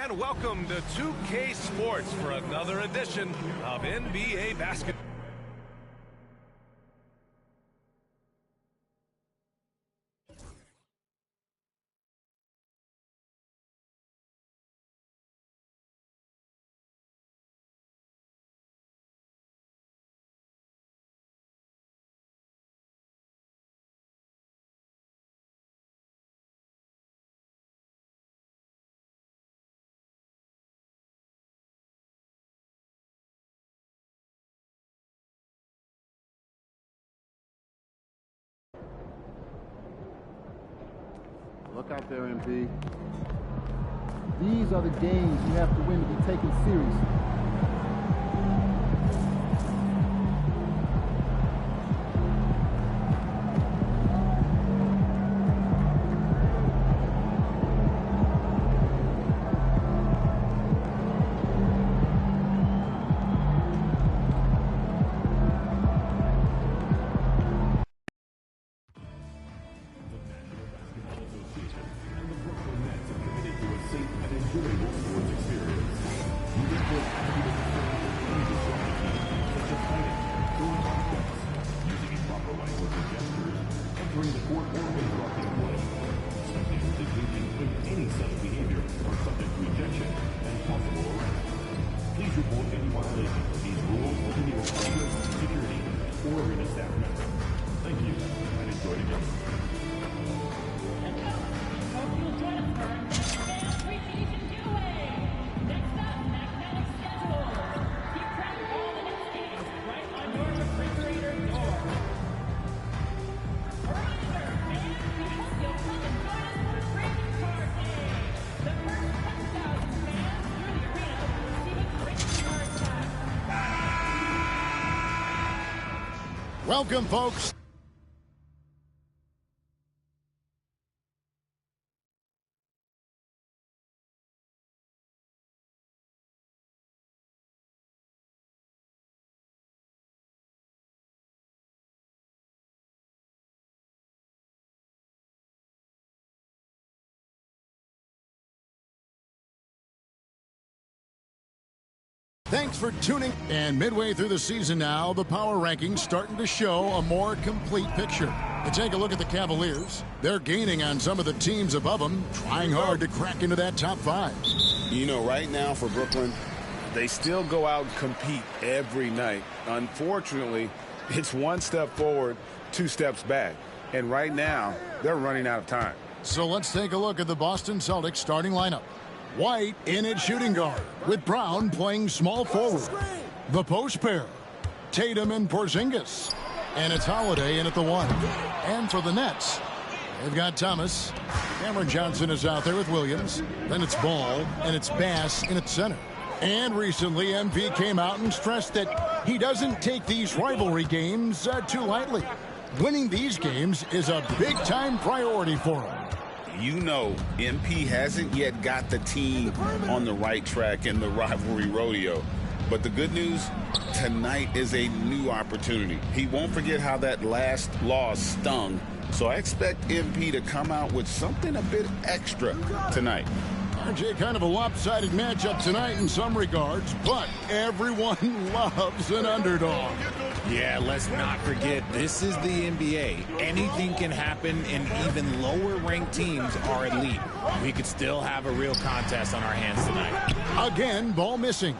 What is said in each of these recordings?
And welcome to 2K Sports for another edition of NBA Basketball. Look out there, MP. These are the games you have to win to be taken seriously. Welcome, folks. Thanks for tuning. And midway through the season now, the power rankings starting to show a more complete picture. You take a look at the Cavaliers. They're gaining on some of the teams above them, trying hard to crack into that top five. You know, right now for Brooklyn, they still go out and compete every night. Unfortunately, it's one step forward, two steps back. And right now, they're running out of time. So let's take a look at the Boston Celtics starting lineup. White in at shooting guard, with Brown playing small forward. The post pair, Tatum and Porzingis. And it's Holiday in at the one. And for the Nets, they've got Thomas. Cameron Johnson is out there with Williams. Then it's Ball, and it's Bass in at center. And recently, MP came out and stressed that he doesn't take these rivalry games too lightly. Winning these games is a big-time priority for him. You know, MP hasn't yet got the team on the right track in the rivalry rodeo. But the good news, tonight is a new opportunity. He won't forget how that last loss stung. So I expect MP to come out with something a bit extra tonight. RJ, kind of a lopsided matchup tonight in some regards, but everyone loves an underdog. Yeah, let's not forget, this is the NBA. Anything can happen, and even lower-ranked teams are elite. We could still have a real contest on our hands tonight. Again, ball missing.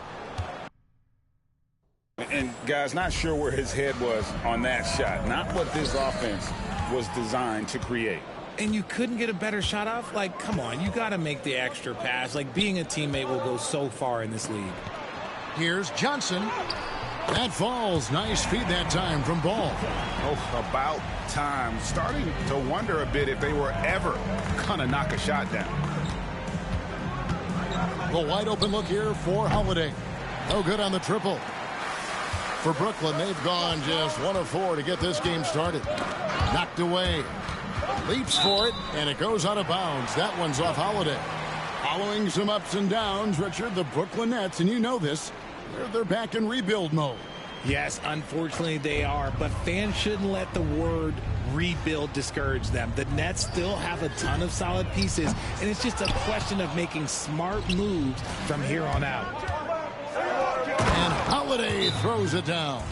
And, guys, not sure where his head was on that shot. Not what this offense was designed to create. And you couldn't get a better shot off? Like, come on, you got to make the extra pass. Like, being a teammate will go so far in this league. Here's Johnson. That falls. Nice feed that time from Ball. Oh, about time. Starting to wonder a bit if they were ever going to knock a shot down. The wide open look here for Holiday. No good on the triple. For Brooklyn, they've gone just 1 of 4 to get this game started. Knocked away. Leaps for it, and it goes out of bounds. That one's off Holiday. Following some ups and downs, Richard, the Brooklyn Nets, and you know this, they're back in rebuild mode. Yes, unfortunately they are, but fans shouldn't let the word rebuild discourage them. The Nets still have a ton of solid pieces, and it's just a question of making smart moves from here on out. And Holiday throws it down.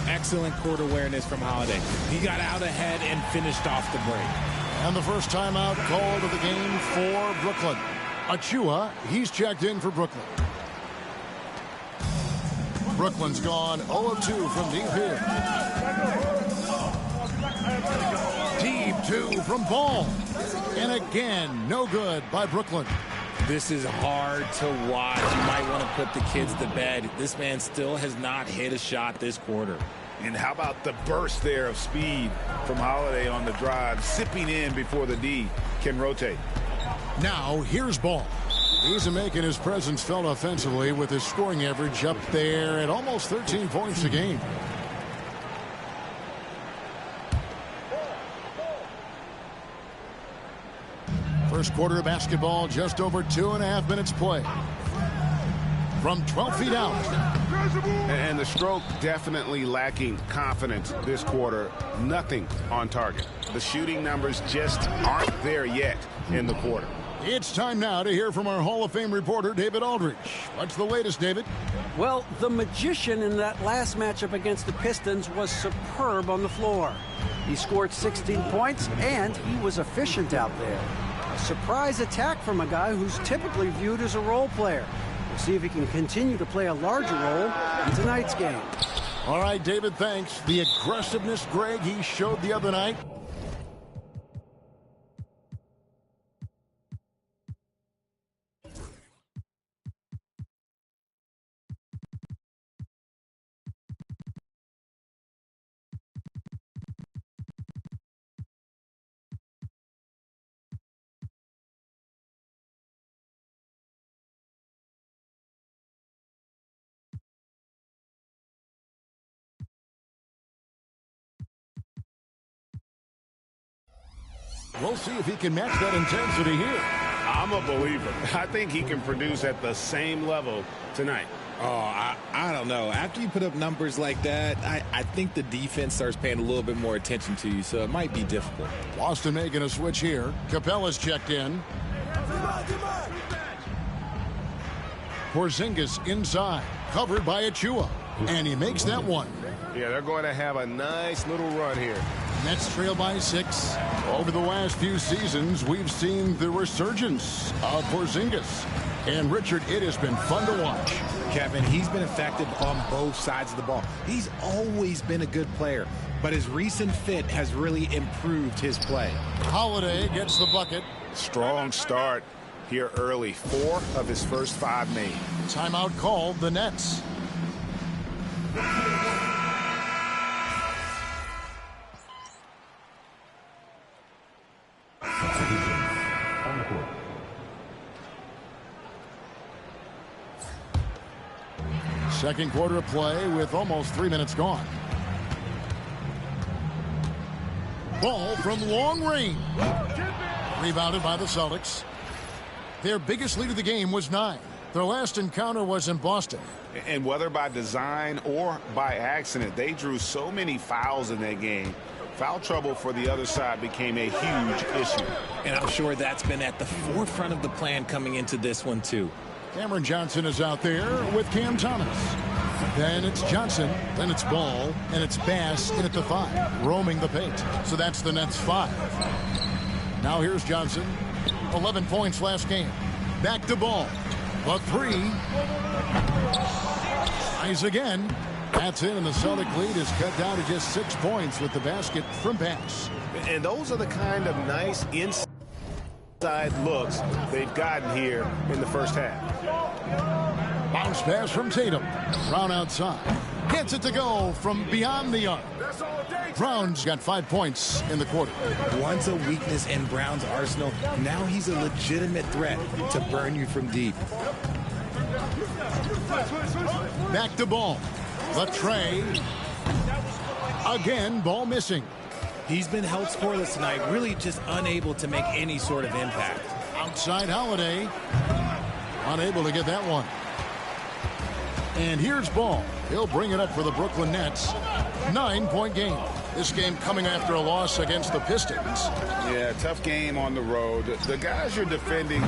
Excellent court awareness from Holiday. He got out ahead and finished off the break. And the first timeout called of the game for Brooklyn. Achua, he's checked in for Brooklyn. Brooklyn's gone 0 of 2 from deep here. Deep 2 from Ball. And again, no good by Brooklyn. This is hard to watch. You might want to put the kids to bed. This man still has not hit a shot this quarter. And how about the burst there of speed from Holiday on the drive, sipping in before the D can rotate. Now, here's Ball. He's making his presence felt offensively with his scoring average up there at almost 13 points a game. First quarter of basketball, just over 2.5 minutes play. From 12 feet out. And the stroke definitely lacking confidence this quarter. Nothing on target. The shooting numbers just aren't there yet in the quarter. It's time now to hear from our Hall of Fame reporter, David Aldridge. What's the latest, David? Well, the magician in that last matchup against the Pistons was superb on the floor. He scored 16 points, and he was efficient out there. A surprise attack from a guy who's typically viewed as a role player. We'll see if he can continue to play a larger role in tonight's game. All right, David, thanks. The aggressiveness, Greg, he showed the other night. We'll see if he can match that intensity here. I'm a believer. I think he can produce at the same level tonight. Oh, I don't know. After you put up numbers like that, I think the defense starts paying a little bit more attention to you, so it might be difficult. Boston making a switch here. Capella's checked in. Porzingis inside, covered by Achua, and he makes that one. Yeah, they're going to have a nice little run here. Nets trail by 6. Over the last few seasons, we've seen the resurgence of Porzingis. And, Richard, it has been fun to watch. Kevin, he's been effective on both sides of the ball. He's always been a good player, but his recent fit has really improved his play. Holiday gets the bucket. Strong start here early. 4 of his first 5 made. Timeout called the Nets. Second quarter of play with almost 3 minutes gone. Ball from long range. Rebounded by the Celtics. Their biggest lead of the game was 9. Their last encounter was in Boston. And whether by design or by accident, they drew so many fouls in that game. Foul trouble for the other side became a huge issue. And I'm sure that's been at the forefront of the plan coming into this one, too. Cameron Johnson is out there with Cam Thomas. Then it's Johnson, then it's Ball, and it's Bass in at the 5, roaming the paint. So that's the Nets' 5. Now here's Johnson. 11 points last game. Back to Ball. The 3. Tries again. That's in, and the Celtic lead is cut down to just 6 points with the basket from Bass. And those are the kind of nice inside looks they've gotten here in the first half. Bounce pass from Tatum. Brown outside. Gets it to go from beyond the arc. Brown's got 5 points in the quarter. Once a weakness in Brown's arsenal, now he's a legitimate threat to burn you from deep. Back to Ball. The tray. Again, Ball missing. He's been held scoreless tonight, really just unable to make any sort of impact. Outside Holiday. Unable to get that one. And here's Ball. He'll bring it up for the Brooklyn Nets. 9-point game. This game coming after a loss against the Pistons. Yeah, tough game on the road. The guys you're defending,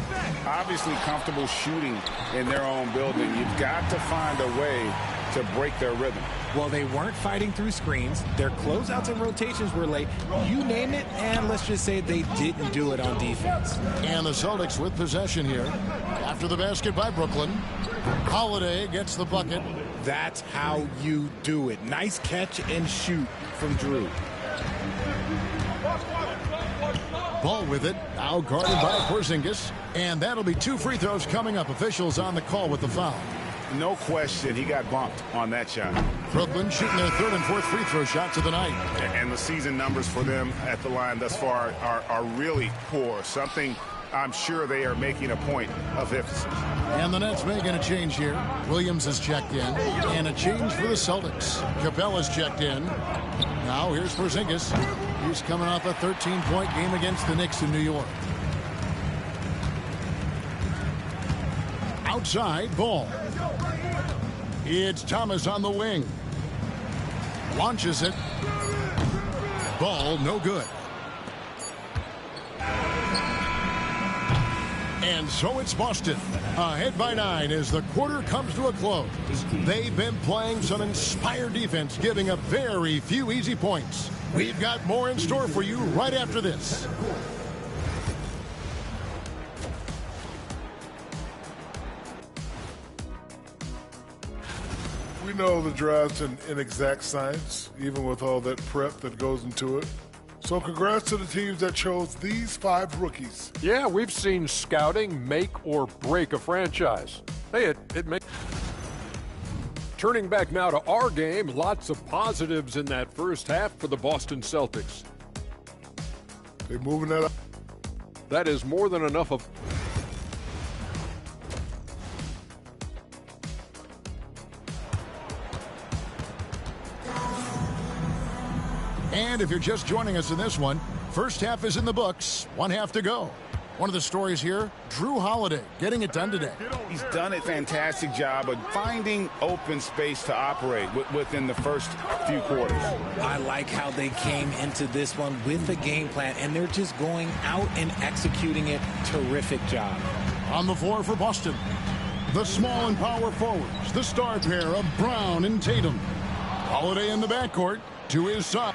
obviously comfortable shooting in their own building. You've got to find a way to break their rhythm. Well, they weren't fighting through screens. Their closeouts and rotations were late. You name it, and let's just say they didn't do it on defense. And the Celtics with possession here. After the basket by Brooklyn, Holiday gets the bucket. That's how you do it. Nice catch and shoot from Drew. Ball with it, now guarded by Porzingis. And that'll be 2 free throws coming up. Officials on the call with the foul. No question, he got bumped on that shot. Brooklyn shooting their 3rd and 4th free throw shots of the night. And the season numbers for them at the line thus far are really poor. Something I'm sure they are making a point of emphasis. And the Nets making a change here. Williams is checked in. And a change for the Celtics. Capella's checked in. Now here's Porzingis. He's coming off a 13-point game against the Knicks in New York. Outside, ball. It's Thomas on the wing. Launches it. Ball no good. And so it's Boston, ahead by 9 as the quarter comes to a close. They've been playing some inspired defense, giving up very few easy points. We've got more in store for you right after this. We know the draft's an inexact science, even with all that prep that goes into it. So congrats to the teams that chose these 5 rookies. Yeah, we've seen scouting make or break a franchise. Hey, it makes... Turning back now to our game, lots of positives in that first half for the Boston Celtics. They're moving that up. That is more than enough of... And if you're just joining us in this one, first half is in the books, 1 half to go. One of the stories here, Drew Holiday getting it done today. He's done a fantastic job of finding open space to operate within the first few quarters. I like how they came into this one with a game plan, and they're just going out and executing it. Terrific job. On the floor for Boston, the small and power forwards, the star pair of Brown and Tatum. Holiday in the backcourt to his side.